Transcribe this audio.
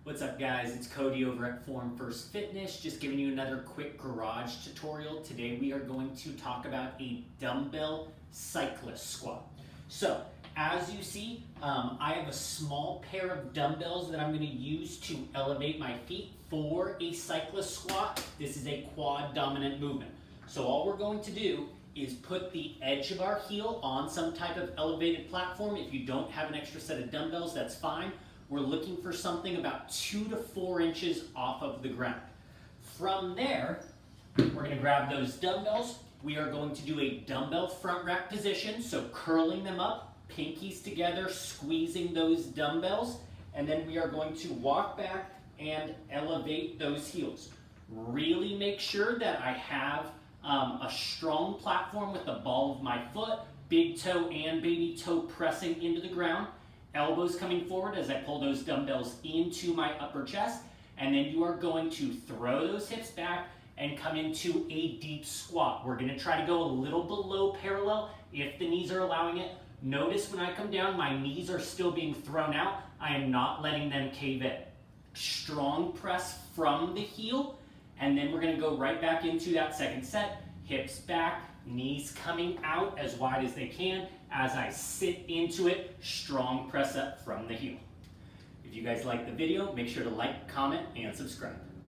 What's up guys, it's Cody over at Form First Fitness, just giving you another quick garage tutorial. Today we are going to talk about a dumbbell cyclist squat. So as you see, I have a small pair of dumbbells that I'm going to use to elevate my feet for a cyclist squat. This is a quad dominant movement. So all we're going to do is put the edge of our heel on some type of elevated platform. If you don't have an extra set of dumbbells, that's fine. We're looking for something about 2 to 4 inches off of the ground. From there, we're going to grab those dumbbells. We are going to do a dumbbell front rack position, so curling them up, pinkies together, squeezing those dumbbells, and then we are going to walk back and elevate those heels. Really make sure that I have a strong platform with the ball of my foot, big toe and baby toe pressing into the ground. Elbows coming forward as I pull those dumbbells into my upper chest, and then you are going to throw those hips back and come into a deep squat. We're going to try to go a little below parallel if the knees are allowing it. Notice when I come down, my knees are still being thrown out. I am not letting them cave in. Strong press from the heel, and then we're going to go right back into that second set. Hips back, knees coming out as wide as they can. As I sit into it, strong press up from the heel. If you guys like the video, make sure to like, comment, and subscribe.